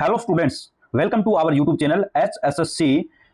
Hello students, welcome to our YouTube channel HSSC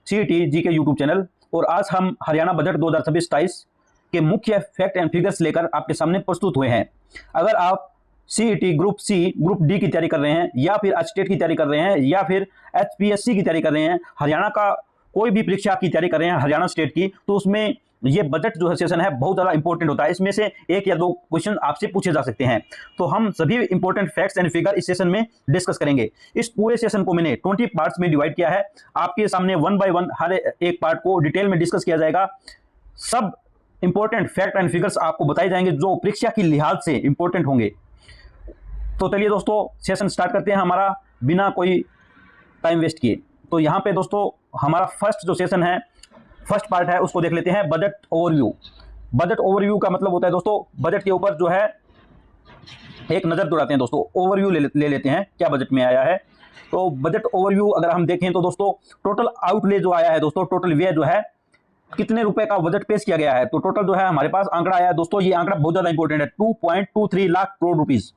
CET GK YouTube channel. और आज हम Haryana budget 2026-27 के मुख्य फैक्ट एंड फिगर्स लेकर आपके सामने प्रस्तुत हुए हैं। अगर आप CET group C group D की तैयारी कर रहे हैं या फिर स्टेट की तैयारी कर रहे हैं या फिर HPSC की तैयारी कर रहे हैं, हरियाणा का कोई भी परीक्षा की तैयारी कर रहे हैं हरियाणा स्टेट की, तो उसमें ये बजट जो है सेशन है बहुत ज़्यादा इंपॉर्टेंट होता है। इसमें से एक या दो क्वेश्चन आपसे पूछे जा सकते हैं। तो हम सभी इंपॉर्टेंट फैक्ट्स एंड फिगर इस सेशन में डिस्कस करेंगे। इस पूरे सेशन को मैंने 20 पार्ट्स में डिवाइड किया है। आपके सामने वन बाय वन हर एक पार्ट को डिटेल में डिस्कस किया जाएगा। सब इंपॉर्टेंट फैक्ट एंड फिगर्स आपको बताए जाएंगे जो परीक्षा की लिहाज से इंपॉर्टेंट होंगे। तो चलिए दोस्तों, सेशन स्टार्ट करते हैं हमारा बिना कोई टाइम वेस्ट किए। तो यहाँ पे दोस्तों हमारा फर्स्ट जो सेशन है, फर्स्ट पार्ट है, उसको देख लेते हैं, बजट ओवरव्यू। बजट ओवरव्यू का मतलब होता है दोस्तों, बजट के ऊपर जो है एक नज़र दौड़ाते हैं दोस्तों, ओवरव्यू ले लेते हैं क्या बजट में आया है। तो बजट ओवरव्यू अगर हम देखें तो दोस्तों टोटल आउटले जो आया है दोस्तों, टोटल व्यय जो है कितने रुपए का बजट पेश किया गया है। तो टोटल जो है हमारे पास आंकड़ा आया है दोस्तों, ये आंकड़ा बहुत ज्यादा इंपॉर्टेंट है, 2.23 लाख करोड़ रुपीज,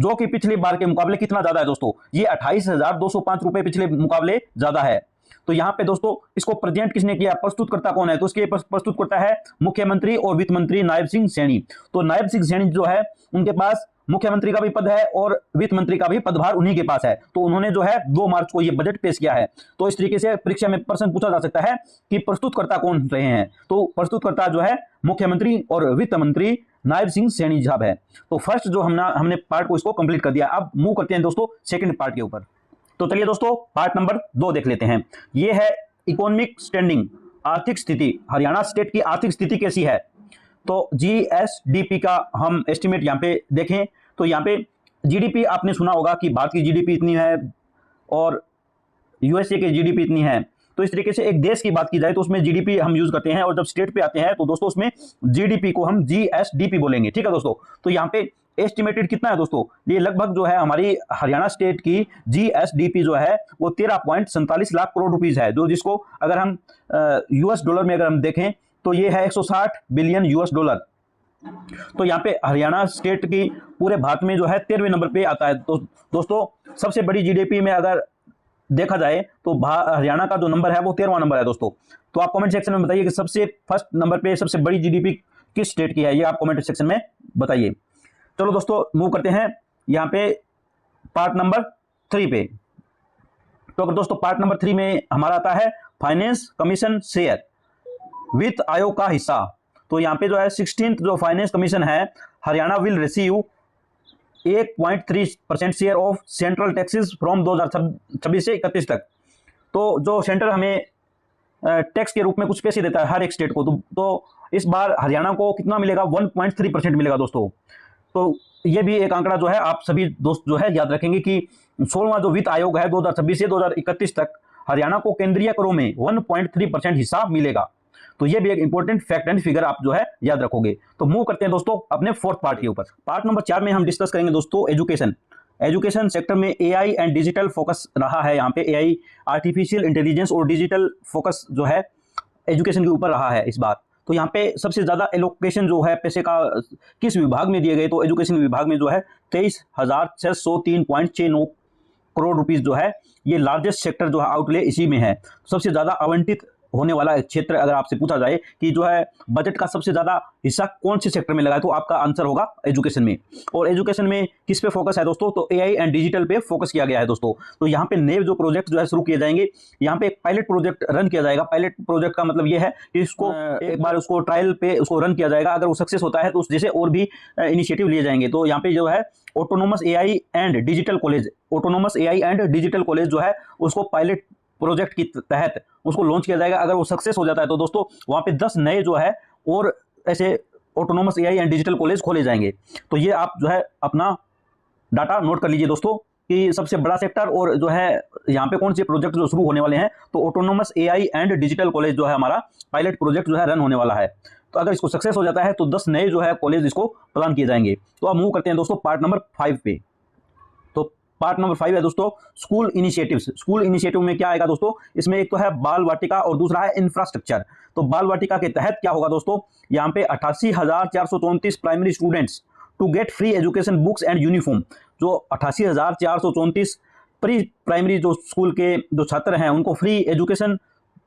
जो कि पिछली बार के मुकाबले कितना ज्यादा है दोस्तों, ये 28,205 रुपए पिछले मुकाबले ज्यादा है। तो यहाँ पे दोस्तों इसको प्रेजेंट किसने किया, प्रस्तुतकर्ता कौन है, तो इसके प्रस्तुतकर्ता है मुख्यमंत्री और वित्त मंत्री नायब सिंह सैनी। तो नायब सिंह सैनी जो है उनके पास मुख्यमंत्री का भी पद है और वित्त मंत्री का भी पदभार उन्हीं के पास है। तो उन्होंने जो है 2 मार्च को ये बजट पेश किया है। तो इस तरीके से परीक्षा में प्रश्न पूछा जा सकता है कि प्रस्तुतकर्ता कौन रहे हैं। तो प्रस्तुतकर्ता जो है मुख्यमंत्री और वित्त मंत्री नायब सिंह सैनी साहब है। तो फर्स्ट जो हमने पार्ट को इसको कंप्लीट कर दिया। अब मूव करते हैं दोस्तों सेकंड पार्ट के ऊपर। तो चलिए दोस्तों पार्ट नंबर 2 देख लेते हैं। ये है इकोनॉमिक स्टैंडिंग, आर्थिक स्थिति, हरियाणा स्टेट की आर्थिक स्थिति कैसी है। तो GSDP का हम एस्टिमेट यहाँ पे देखें तो यहाँ पे GDP आपने सुना होगा कि भारत की GDP इतनी है और USA की GDP इतनी है। तो इस तरीके से एक देश की बात की जाए तो उसमें GDP हम यूज करते हैं, और जब स्टेट पे आते हैं तो दोस्तों उसमें GDP को हम GSDP बोलेंगे, ठीक है दोस्तों। तो यहाँ पे एस्टिमेटेड कितना है दोस्तों, ये लगभग जो है हमारी हरियाणा स्टेट की GSDP जो है वो 13.47 लाख करोड़ रुपीज है, जो जिसको अगर हम US डॉलर में अगर हम देखें तो ये है 160 बिलियन US डॉलर। तो यहाँ पे हरियाणा स्टेट की पूरे भारत में जो है 13वें नंबर पे आता है। तो दोस्तों सबसे बड़ी GDP में अगर देखा जाए तो हरियाणा का जो नंबर है वो 13वां नंबर है दोस्तों। तो आप कमेंट सेक्शन में बताइए कि सबसे फर्स्ट नंबर पे सबसे बड़ी GDP किस स्टेट की है, ये आप कमेंट सेक्शन में बताइए। चलो दोस्तों मूव करते हैं यहाँ पे पार्ट नंबर 3 पे। तो दोस्तों पार्ट नंबर 3 में हमारा आता है फाइनेंस कमीशन शेयर, वित्त आयोग का हिस्सा। तो यहाँ पे जो है 16th जो फाइनेंस कमीशन है, Haryana will receive 1.3% share of central taxes from 2026 से 31 तक। तो जो सेंटर हमें टैक्स के रूप में कुछ पैसे देता है हर एक स्टेट को, तो इस बार हरियाणा को कितना मिलेगा, 1.3% मिलेगा दोस्तों। तो ये भी एक आंकड़ा जो है आप सभी दोस्त जो है याद रखेंगे कि 16वां जो वित्त आयोग है 2026 से 2031 तक हरियाणा को केंद्रीय करों में 1.3% हिस्सा मिलेगा। तो ये भी एक इंपॉर्टेंट फैक्ट एंड फिगर आप जो है याद रखोगे। तो मूव करते हैं दोस्तों अपने फोर्थ पार्ट के ऊपर। पार्ट नंबर 4 में हम डिस्कस करेंगे दोस्तों एजुकेशन। एजुकेशन सेक्टर में AI एंड डिजिटल फोकस रहा है। यहाँ पे AI आर्टिफिशियल इंटेलिजेंस और डिजिटल फोकस जो है एजुकेशन के ऊपर रहा है इस बार। तो यहाँ पे सबसे ज्यादा एलोकेशन जो है पैसे का किस विभाग में दिए गए, तो एजुकेशन विभाग में जो है 23,603.69 करोड़ रुपीस जो है ये लार्जेस्ट सेक्टर जो है आउटले इसी में है। सबसे ज्यादा आवंटित होने वाला क्षेत्र अगर आपसे पूछा जाए कि जो है बजट का सबसे ज्यादा हिस्सा कौन से सेक्टर में लगा है, तो आपका आंसर होगा एजुकेशन में। और एजुकेशन में किस पे फोकस है दोस्तों, तो AI एंड डिजिटल पे फोकस किया गया है दोस्तों। तो यहाँ पे नए जो प्रोजेक्ट जो है शुरू किए जाएंगे, यहाँ पे एक पायलट प्रोजेक्ट रन किया जाएगा। पायलट प्रोजेक्ट का मतलब ये है कि इसको एक बार उसको ट्रायल पे उसको रन किया जाएगा, अगर वो सक्सेस होता है तो उस जैसे और भी इनिशिएटिव लिए जाएंगे। तो यहाँ पे जो है autonomous AI and digital college, autonomous AI and digital college जो है उसको पायलट प्रोजेक्ट के तहत उसको लॉन्च किया जाएगा। अगर वो सक्सेस हो जाता है तो दोस्तों वहां पे 10 नए जो है और ऐसे autonomous AI and digital college खोले जाएंगे। तो ये आप जो है अपना डाटा नोट कर लीजिए दोस्तों कि सबसे बड़ा सेक्टर और जो है यहाँ पे कौन से प्रोजेक्ट जो शुरू होने वाले हैं। तो autonomous AI and digital college जो है हमारा पायलट प्रोजेक्ट जो है रन होने वाला है। तो अगर इसको सक्सेस हो जाता है तो 10 नए जो है कॉलेज इसको प्रदान किए जाएंगे। तो अब मूव करते हैं दोस्तों पार्ट नंबर 5 पे। पार्ट नंबर 5 है दोस्तों स्कूल इनिशिएटिव्स। स्कूल इनिशिएटिव में क्या आएगा दोस्तों, इसमें एक तो है बाल वाटिका और दूसरा है इंफ्रास्ट्रक्चर। तो बाल वाटिका के तहत क्या होगा दोस्तों, यहाँ पे 88,434 primary students to get free education books and uniform. जो 88,434 प्री प्राइमरी जो स्कूल के जो छात्र हैं उनको फ्री एजुकेशन,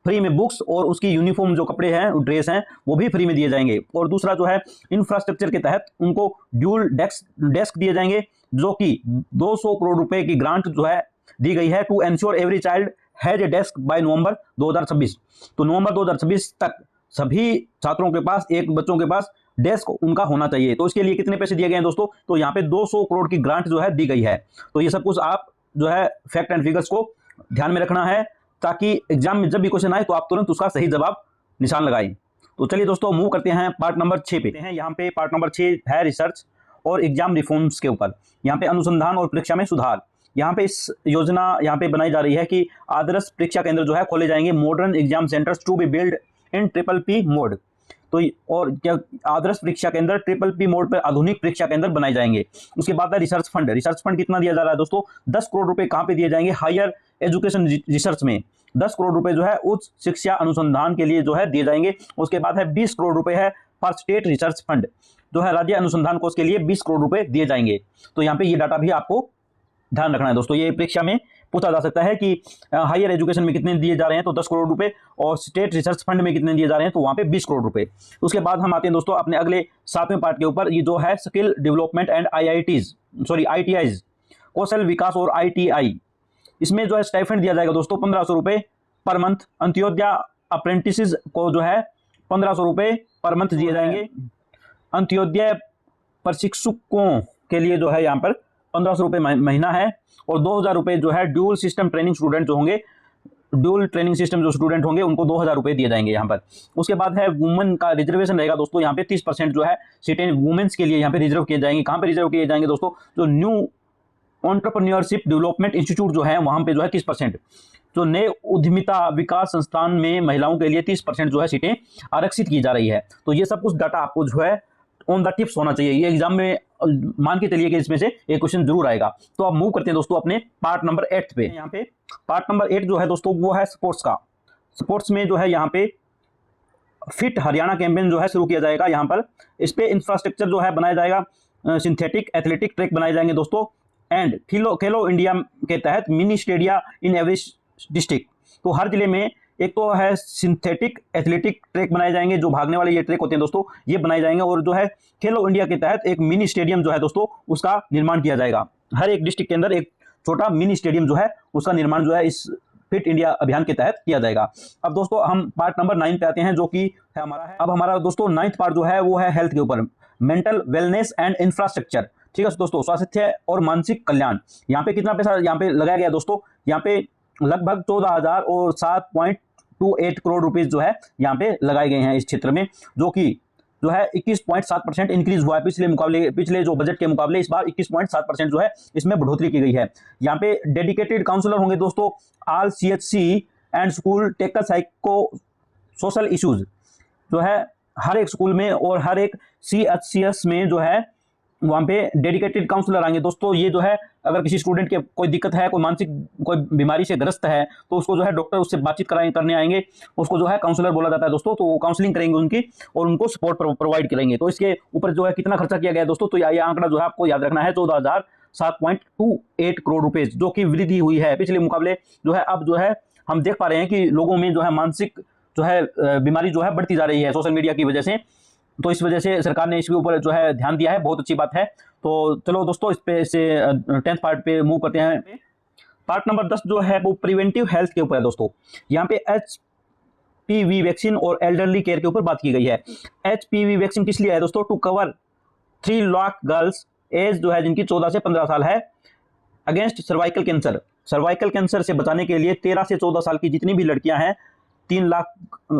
फ्री में बुक्स और उसकी यूनिफॉर्म जो कपड़े हैं, ड्रेस हैं, वो भी फ्री में दिए जाएंगे। और दूसरा जो है इंफ्रास्ट्रक्चर के तहत उनको ड्यूल डेस्क दिए जाएंगे, जो कि 200 करोड़ रुपए की ग्रांट जो है दी गई है to ensure every child has a desk by November 2026। तो नवंबर 2026 तक सभी छात्रों के पास, एक बच्चों के पास डेस्क उनका होना चाहिए। तो इसके लिए कितने पैसे दिए गए हैं दोस्तों? तो यहाँ पे 200 करोड़ की ग्रांट जो है दी गई है। तो ये सब कुछ आप जो है फैक्ट एंड फिगर्स को ध्यान में रखना है, ताकि एग्जाम में जब भी क्वेश्चन आए तो आप तुरंत उसका सही जवाब निशान लगाएं। तो चलिए दोस्तों मूव करते हैं पार्ट नंबर 6 पे। यहाँ पे पार्ट नंबर 6 है रिसर्च और एग्जाम रिफॉर्म्स के ऊपर। यहाँ पे अनुसंधान और परीक्षा में सुधार। यहाँ पे इस योजना यहाँ पे बनाई जा रही है कि आदर्श परीक्षा केंद्र जो है खोले जाएंगे, modern exam centres to be build in PPP मोड। तो और क्या आदर्श परीक्षा केंद्र PPP मोड पर आधुनिक परीक्षा केंद्र बनाए जाएंगे। उसके बाद है रिसर्च फंड। रिसर्च फंड कितना दिया जा रहा है दोस्तों? 10 करोड़ रुपए कहाँ पे दिए जाएंगे? हायर एजुकेशन रिसर्च में 10 करोड़ रुपए जो है उच्च शिक्षा अनुसंधान के लिए जो है दिए जाएंगे। उसके बाद है 20 करोड़ रुपए है फॉर स्टेट रिसर्च फंड, जो है राज्य अनुसंधान कोष के लिए 20 करोड़ रुपए दिए जाएंगे। तो यहाँ पे ये डाटा भी आपको ध्यान रखना है दोस्तों। ये परीक्षा में पूछा जा सकता है कि हायर एजुकेशन में कितने दिए जा रहे हैं, तो 10 करोड़ रुपए, और स्टेट रिसर्च फंड में कितने दिए जा रहे हैं, तो वहाँ पे 20 करोड़ रुपए। उसके बाद हम आते हैं दोस्तों अपने अगले 7वें पार्ट के ऊपर। ये जो है स्किल डेवलपमेंट एंड IITs, कौशल विकास और ITI। इसमें जो है स्टाइफंड दिया जाएगा दोस्तों 1500 रुपए पर मंथ। अंत्योदय अप्रेंटिसेस को जो है 1500 रुपए पर मंथ दिए जाएंगे। अंत्योदय प्रशिक्षकों के लिए जो है यहाँ पर 1500 रुपये महीना है, और 2000 रुपये जो है ड्यूल सिस्टम ट्रेनिंग स्टूडेंट जो होंगे, ड्यूल ट्रेनिंग सिस्टम जो स्टूडेंट होंगे उनको 2000 रुपये दिए जाएंगे यहाँ पर। उसके बाद है वुमेन का रिजर्वेशन रहेगा दोस्तों। यहाँ पे 30% जो है सीटें वुमेन्स के लिए यहाँ पे रिजर्व किए जाएंगे। कहाँ पे रिजर्व किए जाएंगे दोस्तों? जो न्यू एंटरप्रेन्योरशिप डेवलपमेंट इंस्टीट्यूट जो है वहाँ पे जो है 30%, जो नए उद्यमिता विकास संस्थान में महिलाओं के लिए 30% जो है सीटें आरक्षित की जा रही है। तो ये सब कुछ डाटा आपको जो है ऑन द टिप्स होना चाहिए। ये एग्जाम में मान के चलिए कि इसमें से एक क्वेश्चन जरूर आएगा। तो अब मूव करते हैं दोस्तों अपने पार्ट नंबर 8 पे। यहाँ पे पार्ट नंबर 8 जो है दोस्तों वो है स्पोर्ट्स का। स्पोर्ट्स में जो है यहाँ पे फिट हरियाणा कैंपेन जो है शुरू किया जाएगा। यहाँ पर इस पे इंफ्रास्ट्रक्चर जो है बनाया जाएगा, सिंथेटिक एथलेटिक ट्रैक बनाए जाएंगे दोस्तों, एंड खेलो इंडिया के तहत मिनी स्टेडिया इन एवरी डिस्ट्रिक्ट। तो हर जिले में एक तो है सिंथेटिक एथलेटिक ट्रैक बनाए जाएंगे, जो भागने वाले ये ट्रैक होते हैं दोस्तों, ये बनाए जाएंगे। और जो है खेलो इंडिया के तहत एक मिनी स्टेडियम जो है दोस्तों उसका निर्माण किया जाएगा। हर एक डिस्ट्रिक्ट के अंदर एक छोटा मिनी स्टेडियम जो है उसका निर्माण जो है इस फिट इंडिया अभियान के तहत किया जाएगा। अब दोस्तों हम पार्ट नंबर 9 पे आते हैं, जो कि है हमारा है। अब हमारा दोस्तों 9th पार्ट जो है वो है हेल्थ के ऊपर, मेंटल वेलनेस एंड इंफ्रास्ट्रक्चर। ठीक है दोस्तों, स्वास्थ्य और मानसिक कल्याण। यहाँ पे कितना पैसा यहाँ पे लगाया गया दोस्तों? यहाँ पे लगभग 14,000 और 7.28 करोड़ रुपीज जो है यहाँ पे लगाए गए हैं इस क्षेत्र में, जो कि जो है 21.7% इंक्रीज हुआ है पिछले जो बजट के मुकाबले। इस बार 21.7% जो है इसमें बढ़ोतरी की गई है। यहाँ पे डेडिकेटेड काउंसलर होंगे दोस्तों। All CHC and school tackle psycho social issues जो है हर एक स्कूल में और हर एक CHCS में जो है वहाँ पे डेडिकेटेड काउंसलर आएंगे दोस्तों। ये जो है अगर किसी स्टूडेंट के कोई दिक्कत है, कोई मानसिक कोई बीमारी से ग्रस्त है, तो उसको जो है डॉक्टर उससे बातचीत करने आएंगे, उसको जो है काउंसलर बोला जाता है दोस्तों। तो वो काउंसलिंग करेंगे उनकी और उनको सपोर्ट प्रोवाइड करेंगे। तो इसके ऊपर जो है कितना खर्चा किया गया दोस्तों? तो ये आंकड़ा जो है आपको याद रखना है 14,728 करोड़ रुपए, जो कि वृद्धि हुई है पिछले मुकाबले। जो है अब जो है हम देख पा रहे हैं कि लोगों में जो है मानसिक जो है बीमारी जो है बढ़ती जा रही है सोशल मीडिया की वजह से। तो इस वजह से सरकार ने इसके ऊपर जो है ध्यान दिया है, बहुत अच्छी बात है। तो चलो दोस्तों इस पे से 10th पार्ट पे मूव करते हैं। पार्ट नंबर 10 जो है वो प्रिवेंटिव हेल्थ के ऊपर है दोस्तों। यहाँ पे HPV वैक्सीन और एल्डरली केयर के ऊपर बात की गई है। HPV वैक्सीन किस लिए है दोस्तों? To cover 3 lakh girls age जो है जिनकी 14 से 15 साल है, against cervical cancer. Cervical cancer से बचाने के लिए 13 से 14 साल की जितनी भी लड़कियां हैं, 3 लाख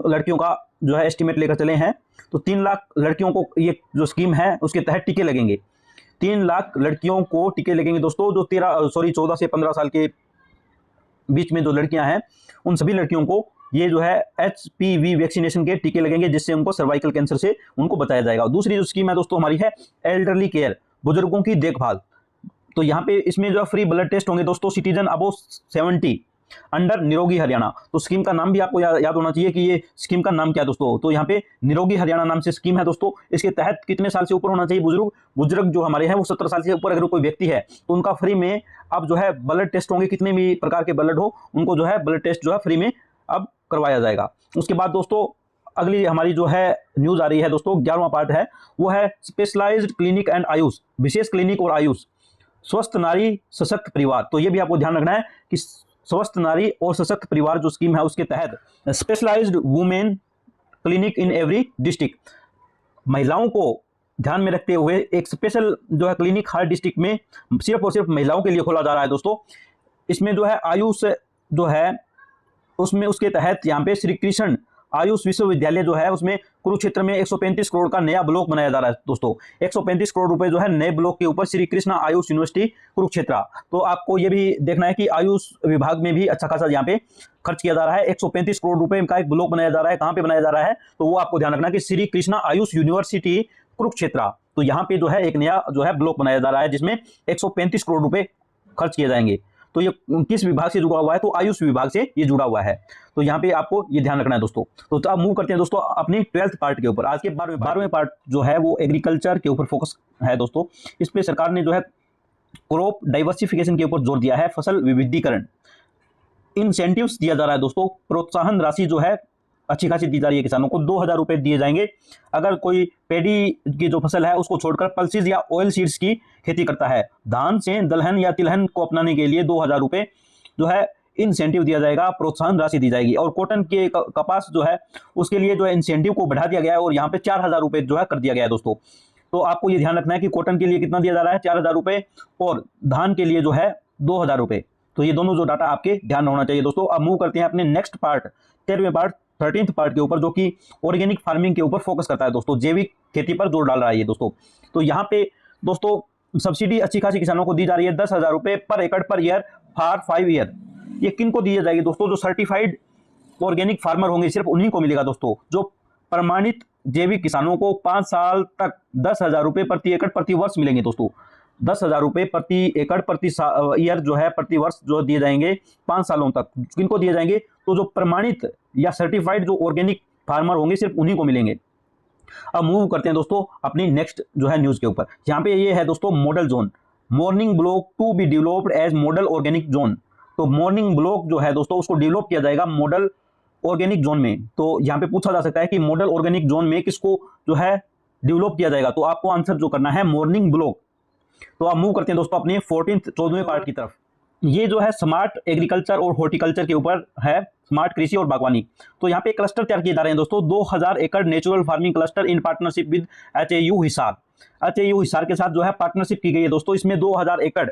लड़कियों का जो है एस्टिमेट लेकर चले हैं। तो 3 लाख लड़कियों को ये जो स्कीम है उसके तहत टीके लगेंगे। 3 लाख लड़कियों को टीके लगेंगे दोस्तों, जो 14 से 15 साल के बीच में जो लड़कियां हैं उन सभी लड़कियों को ये जो है HPV वैक्सीनेशन के टीके लगेंगे, जिससे उनको सर्वाइकल कैंसर से उनको बचाया जाएगा। दूसरी जो स्कीम है दोस्तों हमारी है एल्डरली केयर, बुजुर्गों की देखभाल। तो यहाँ पे इसमें जो फ्री ब्लड टेस्ट होंगे दोस्तों। सिटीजन अबव 70 अंडर निरोगी हरियाणा। तो स्कीम का नाम भी आपको याद होना चाहिए कि ये स्कीम का नाम क्या है दोस्तों। तो यहाँ पे निरोगी हरियाणा नाम से स्कीम है दोस्तों। इसके तहत कितने साल से ऊपर होना चाहिए बुजुर्ग जो हमारे हैं वो 17 साल से ऊपर अगर कोई व्यक्ति है तो उनका फ्री में अब जो है ब्लड टेस्ट होंगे, कितने भी प्रकार के ब्लड हो उनको जो है ब्लड टेस्ट जो है फ्री में अब करवाया जाएगा। उसके बाद दोस्तों अगली हमारी जो है न्यूज आ रही है दोस्तों, 11वां पार्ट है, वो है स्पेशलाइज्ड क्लिनिक एंड आयुष, विशेष क्लिनिक और आयुष, स्वस्थ नारी सशक्त परिवार। तो ये भी आपको ध्यान रखना है कि स्वस्थ नारी और सशक्त परिवार जो स्कीम है उसके तहत specialised women clinic in every district, महिलाओं को ध्यान में रखते हुए एक स्पेशल जो है क्लिनिक हर डिस्ट्रिक्ट में सिर्फ और सिर्फ महिलाओं के लिए खोला जा रहा है दोस्तों। इसमें जो है आयुष जो है उसमें उसके तहत यहाँ पे श्री कृष्ण आयुष विश्वविद्यालय जो है उसमें कुरुक्षेत्र में 135 करोड़ का नया ब्लॉक बनाया जा रहा है दोस्तों। 135 करोड़ रुपए जो है नए ब्लॉक के ऊपर श्री कृष्ण आयुष यूनिवर्सिटी कुरुक्षेत्र। तो आपको ये भी देखना है कि आयुष विभाग में भी अच्छा खासा यहाँ पे खर्च किया जा रहा है। 135 करोड़ रुपए का एक ब्लॉक बनाया जा रहा है। कहाँ पे बनाया जा रहा है तो वो आपको ध्यान रखना कि श्री कृष्ण आयुष यूनिवर्सिटी कुरुक्षेत्र। तो यहाँ पे जो है एक नया जो है ब्लॉक बनाया जा रहा है जिसमें 135 करोड़ रुपए खर्च किए जाएंगे। तो ये किस विभाग से जुड़ा हुआ है तो आयुष विभाग से ये जुड़ा हुआ है। तो यहाँ पे आपको ये ध्यान रखना है दोस्तों। तो अब मूव करते हैं दोस्तों अपनी 12th पार्ट के ऊपर। आज के 12वें पार्ट जो है वो एग्रीकल्चर के ऊपर फोकस है दोस्तों। इस पे सरकार ने जो है क्रॉप डाइवर्सिफिकेशन के ऊपर जोर दिया है, फसल विविधीकरण, इंसेंटिव्स दिया जा रहा है दोस्तों। प्रोत्साहन राशि जो है अच्छी खासी दी जा रही है किसानों को, 2000 रुपए दिए जाएंगे अगर कोई पेडी की जो फसल है उसको छोड़कर पल्सीज या ऑयल सीड्स की खेती करता है। धान से दलहन या तिलहन को अपनाने के लिए 2000 रुपए जो है इंसेंटिव दिया जाएगा, प्रोत्साहन राशि दी जाएगी। और कॉटन के कपास जो है उसके लिए जो है इंसेंटिव को बढ़ा दिया गया है और यहाँ पे 4000 रुपए जो है कर दिया गया है दोस्तों। तो आपको ये ध्यान रखना है कि कॉटन के लिए कितना दिया जा रहा है 4000 रुपए और धान के लिए जो है 2000 रुपए। तो ये दोनों जो डाटा आपके ध्यान होना चाहिए दोस्तों। अब मूव करते हैं अपने नेक्स्ट पार्ट 13वें पार्ट 13th पार्ट के ऊपर जो कि ऑर्गेनिक फार्मिंग के ऊपर फोकस करता है दोस्तों, जैविक खेती पर जोर डाल रहा है ये दोस्तों। तो यहाँ पे दोस्तों सब्सिडी अच्छी खासी किसानों को दी जा रही है 10,000 रुपए पर एकड़ पर ईयर फॉर 5 ईयर। ये किन को दी जाएगी दोस्तों, जो सर्टिफाइड ऑर्गेनिक फार्मर होंगे सिर्फ उन्हीं को मिलेगा दोस्तों। जो प्रमाणित जैविक किसानों को 5 साल तक 10,000 रुपए प्रति एकड़ प्रति वर्ष मिलेंगे दोस्तों। 10,000 रुपए प्रति एकड़ प्रति ईयर जो है प्रति वर्ष जो दिए जाएंगे 5 सालों तक। किनको दिए जाएंगे तो जो प्रमाणित या सर्टिफाइड जो ऑर्गेनिक फार्मर होंगे सिर्फ उन्हीं को मिलेंगे। अब मूव करते हैं दोस्तों अपनी नेक्स्ट जो है न्यूज के ऊपर। यहाँ पे ये है दोस्तों model zone, morning block to be developed as model organic zone. तो मॉर्निंग ब्लॉक जो है दोस्तों उसको डेवलप किया जाएगा मॉडल ऑर्गेनिक जोन में। तो यहाँ पे पूछा जा सकता है कि मॉडल ऑर्गेनिक जोन में किसको जो है डेवलप किया जाएगा, तो आपको आंसर जो करना है मॉर्निंग ब्लॉक। तो आप मूव करते हैं दोस्तों अपने 14वें पार्ट की तरफ। ये जो है स्मार्ट एग्रीकल्चर और हॉर्टिकल्चर के ऊपर है, स्मार्ट कृषि और बागवानी। तो यहाँ पे क्लस्टर तैयार किए जा रहे हैं दोस्तों, 2000 एकड़ natural farming cluster in partnership with HAU Hisar. HAU Hisar के साथ जो है पार्टनरशिप की गई है दोस्तों। इसमें 2000 एकड़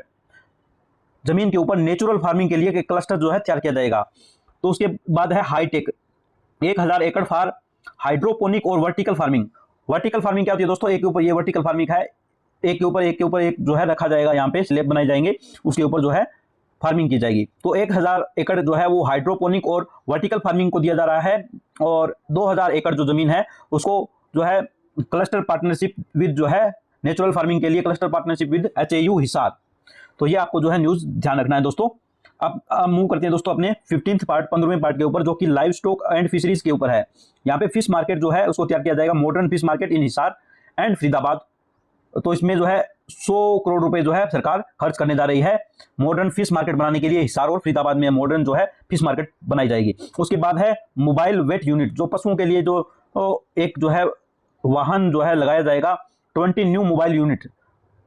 जमीन के ऊपर नेचुरल फार्मिंग के लिए एक क्लस्टर जो है तैयार किया जाएगा। तो उसके बाद है हाईटेक, 1000 एकड़ फॉर हाइड्रोपोनिक और वर्टिकल फार्मिंग। वर्टिकल फार्मिंग क्या होती है दोस्तों, एक के ऊपर ये वर्टिकल फार्मिंग है, एक के ऊपर एक जो है रखा जाएगा, यहाँ पे स्लैब बनाए जाएंगे, उसके ऊपर जो है फार्मिंग की जाएगी। तो 1000 एकड़ जो है वो हाइड्रोपोनिक और वर्टिकल फार्मिंग को दिया जा रहा है और 2000 एकड़ जो जमीन है उसको जो है क्लस्टर पार्टनरशिप विद जो है नेचुरल फार्मिंग के लिए cluster partnership with HAU Hisar. तो ये आपको जो है न्यूज ध्यान रखना है दोस्तों। अब मूव करते हैं दोस्तों अपने 15th पार्ट 15वें पार्ट के ऊपर जो कि लाइव स्टॉक एंड फिशरीज के ऊपर है। यहाँ पे फिश मार्केट जो है उसको तैयार किया जाएगा, modern fish market in Hisar and Faridabad. तो इसमें जो है 100 करोड़ रुपए जो है सरकार खर्च करने जा रही है मॉडर्न फिश मार्केट बनाने के लिए। हिसार और फरीदाबाद में मॉडर्न जो है फिश मार्केट बनाई जाएगी। उसके बाद है मोबाइल वेट यूनिट, जो पशुओं के लिए जो एक जो है वाहन जो है लगाया जाएगा। 20 न्यू मोबाइल यूनिट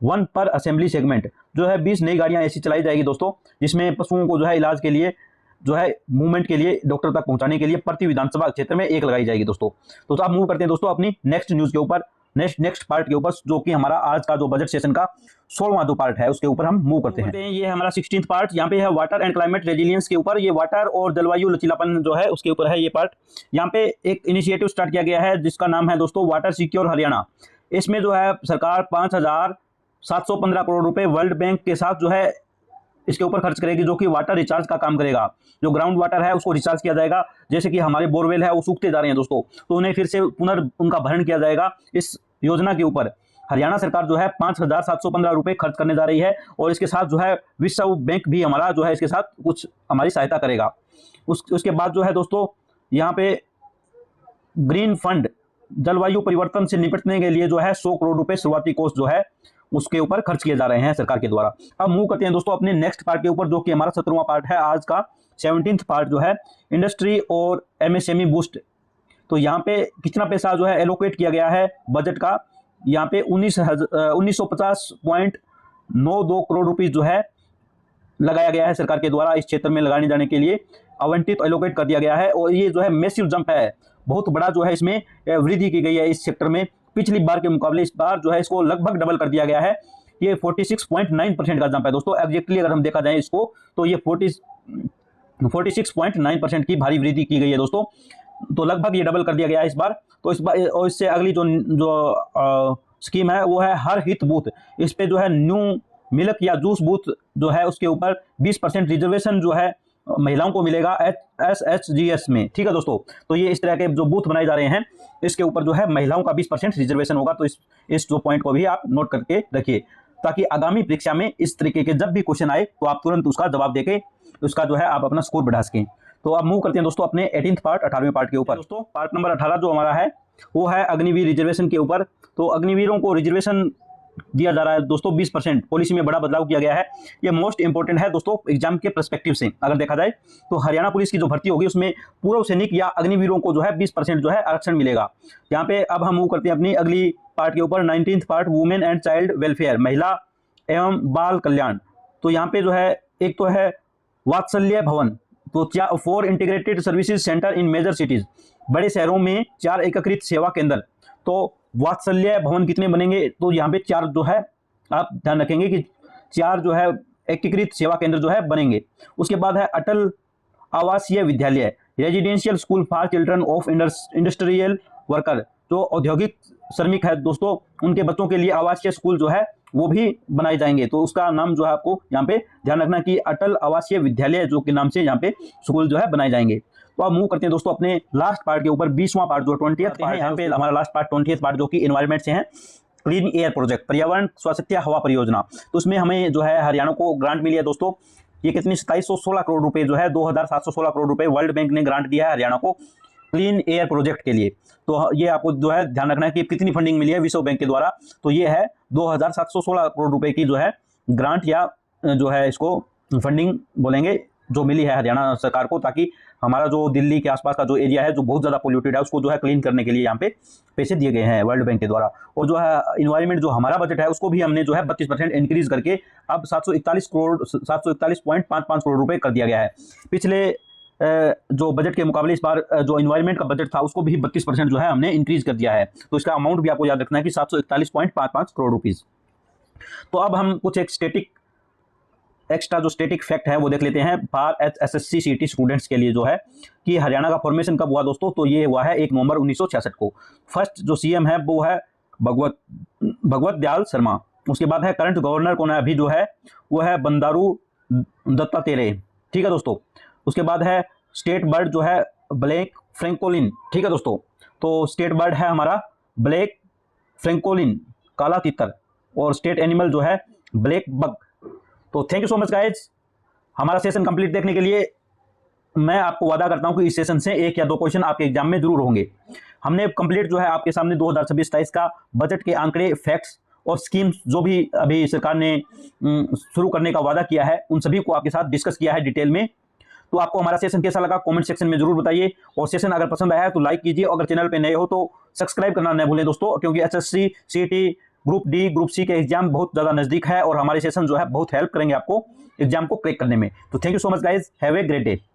1 पर असेंबली सेगमेंट, जो है 20 नई गाड़ियां ऐसी चलाई जाएगी दोस्तों जिसमें पशुओं को जो है इलाज के लिए जो है मूवमेंट के लिए डॉक्टर तक पहुंचाने के लिए प्रति विधानसभा क्षेत्र में एक लगाई जाएगी दोस्तों। तो आप मूव करते हैं दोस्तों अपनी नेक्स्ट न्यूज के ऊपर, नेक्स्ट पार्ट के ऊपर, जो कि हमारा आज का जो बजट सेशन का 16वां जो पार्ट है उसके ऊपर हम मूव करते हैं। ये है हमारा 16th पार्ट। यहाँ पे है वाटर एंड क्लाइमेट रेजिलियंस के ऊपर। ये वाटर और जलवायु लचीलापन जो है उसके ऊपर है ये पार्ट। यहाँ पे एक इनिशिएटिव स्टार्ट किया गया है जिसका नाम है दोस्तों वाटर सिक्योर हरियाणा। इसमें जो है सरकार 5715 करोड़ रुपए वर्ल्ड बैंक के साथ जो है इसके ऊपर खर्च करेगी, जो कि वाटर रिचार्ज का काम करेगा। जो ग्राउंड वाटर है उसको रिचार्ज किया जाएगा। जैसे कि हमारे बोरवेल है वो सूखते जा रहे हैं दोस्तों, तो उन्हें फिर से उनका भरण किया जाएगा इस योजना के ऊपर। हरियाणा सरकार जो है 5,715 रुपये खर्च करने जा रही है और इसके साथ जो है विश्व बैंक भी हमारा जो है इसके साथ कुछ हमारी सहायता करेगा। उसके बाद जो है दोस्तों यहाँ पे ग्रीन फंड जलवायु परिवर्तन से निपटने के लिए जो है 100 करोड़ रुपए शुरुआती कोष जो है उसके ऊपर खर्च किए जा रहे हैं सरकार के द्वारा। अब मूव करते हैं दोस्तों अपने नेक्स्ट पार्ट के ऊपर, जो कि हमारा 17वां पार्ट है आज का, 17th पार्ट जो है इंडस्ट्री और एमएसएमई बूस्ट। तो यहाँ पे कितना पैसा जो है एलोकेट किया गया है बजट का, यहाँ पे 1950.92 करोड़ रुपीज जो है लगाया गया है सरकार के द्वारा इस क्षेत्र में लगाने जाने के लिए आवंटित एलोकेट कर दिया गया है। और ये जो है मैसिव जंप है, बहुत बड़ा जो है इसमें वृद्धि की गई है इस सेक्टर में। पिछली बार के मुकाबले इस बार जो है इसको लगभग डबल कर दिया गया है। ये 46.9% का जंप है दोस्तों। एग्जैक्टली अगर हम देखा जाए इसको तो ये 46.9% की भारी वृद्धि की गई है दोस्तों। तो लगभग ये डबल कर दिया गया है इस बार। तो इस बार और इससे अगली जो स्कीम है वो है हर हित बूथ। इस पे जो है न्यू मिल्क या जूस बूथ जो है उसके ऊपर 20% रिजर्वेशन जो है महिलाओं को मिलेगा SHGS में। ठीक है दोस्तों, तो ये इस तरह के जो बूथ बनाए जा रहे हैं इसके ऊपर जो है महिलाओं का 20% रिजर्वेशन होगा। तो इस जो पॉइंट को भी आप नोट करके रखिए, ताकि आगामी परीक्षा में इस तरीके के जब भी क्वेश्चन आए तो आप तुरंत उसका जवाब देके उसका जो है आप अपना स्कोर बढ़ा सकें। तो अब मूव करते हैं दोस्तों अपने 18th पार्ट 18वें पार्ट के ऊपर। दोस्तों पार्ट नंबर 18 जो हमारा है वो है अग्निवीर रिजर्वेशन के ऊपर। तो अग्निवीरों को रिजर्वेशन दिया जा रहा है दोस्तों 20%। पॉलिसी में बड़ा बदलाव किया गया है। ये मोस्ट इंपॉर्टेंट है दोस्तों एग्जाम के पर्सपेक्टिव से अगर देखा जाए तो हरियाणा पुलिस की जो भर्ती होगी उसमें पूर्व सैनिक या अग्निवीरों को जो है 20% जो है आरक्षण मिलेगा। यहाँ पे अब हम मूव करते हैं अपनी अगली पार्ट के ऊपर, 19th part women and child welfare, महिला एवं बाल कल्याण। तो यहाँ पे जो है एक तो है वात्सल्य भवन, तो 4 इंटीग्रेटेड सर्विसेज सेंटर इन मेजर सिटीज, बड़े शहरों में 4 एकीकृत सेवा केंद्र। तो वात्सल्य भवन कितने बनेंगे, तो यहाँ पे 4 जो है आप ध्यान रखेंगे कि 4 जो है एकीकृत सेवा केंद्र जो है बनेंगे। उसके बाद है अटल आवासीय विद्यालय, residential school for children of industrial worker, जो औद्योगिक श्रमिक है दोस्तों उनके बच्चों के लिए आवासीय स्कूल जो है वो भी बनाए जाएंगे। तो उसका नाम जो है आपको यहाँ पे ध्यान रखना कि अटल आवासीय विद्यालय जो के नाम से यहाँ पे स्कूल जो है बनाए जाएंगे। तो अब मूव करते हैं दोस्तों अपने लास्ट पार्ट के ऊपर, 20वां पार्ट जो 20th पार्ट है। यहाँ पे हमारा लास्ट पार्ट 20th पार्ट जो कि एनवायरमेंट से है, क्लीन एयर प्रोजेक्ट, पर्यावरण स्वास्थ्य हवा परियोजना। तो उसमें हमें जो है हरियाणा को ग्रांट मिली है दोस्तों। ये कितनी 2716 करोड़ रुपए जो है 2716 करोड़ रुपए वर्ल्ड बैंक ने ग्रांट दिया है हरियाणा को क्लीन एयर प्रोजेक्ट के लिए। तो ये आपको जो है ध्यान रखना है कि कितनी फंडिंग मिली है विश्व बैंक के द्वारा। तो ये है 2716 करोड़ रुपए की जो है ग्रांट या जो है इसको फंडिंग बोलेंगे जो मिली है हरियाणा सरकार को, ताकि हमारा जो दिल्ली के आसपास का जो एरिया है जो बहुत ज़्यादा पोल्यूटेड है उसको जो है क्लीन करने के लिए यहाँ पे पैसे दिए गए हैं वर्ल्ड बैंक के द्वारा। और जो है इन्वायरमेंट जो हमारा बजट है उसको भी हमने जो है 32% इंक्रीज करके अब 741.55 करोड़ रुपए कर दिया गया है। पिछले जो बजट के मुकाबले इस बार जो इन्वायरमेंट का बजट था उसको भी 32% जो है हमने इंक्रीज कर दिया है। तो इसका अमाउंट भी आपको याद रखना है कि 741.55 करोड़ रुपीज़। तो अब हम कुछ एक एक्स्ट्रा जो स्टेटिक फैक्ट है वो देख लेते हैं फॉर SSC CT स्टूडेंट्स के लिए, जो है कि हरियाणा का फॉर्मेशन कब हुआ दोस्तों। तो ये हुआ है 1 नवंबर 1966 को। फर्स्ट जो CM है वो है भगवत दयाल शर्मा। उसके बाद है करंट गवर्नर कौन है अभी जो है वो है बंदारू दत्तात्रेय। ठीक है दोस्तों। उसके बाद है स्टेट बर्ड जो है ब्लैक फ्रैंकोलिन। ठीक है दोस्तों। तो स्टेट बर्ड है हमारा ब्लैक फ्रैंकोलिन, काला तितर, और स्टेट एनिमल जो है ब्लैक बग। तो thank you so much guys, हमारा सेशन कंप्लीट देखने के लिए। मैं आपको वादा करता हूं कि इस सेशन से 1 या 2 क्वेश्चन आपके एग्जाम में जरूर होंगे। हमने कंप्लीट जो है आपके सामने 2026-27 का बजट के आंकड़े, फैक्ट्स और स्कीम्स जो भी अभी सरकार ने शुरू करने का वादा किया है उन सभी को आपके साथ डिस्कस किया है डिटेल में। तो आपको हमारा सेशन कैसा लगा कमेंट सेक्शन में जरूर बताइए, और सेशन अगर पसंद आया है तो लाइक कीजिए, अगर चैनल पे नए हो तो सब्सक्राइब करना न भूलें दोस्तों, क्योंकि SSC CT group D group C के एग्जाम बहुत ज़्यादा नज़दीक है और हमारे सेशन जो है बहुत हेल्प करेंगे आपको एग्जाम को क्रैक करने में। तो thank you so much guys, have a great day.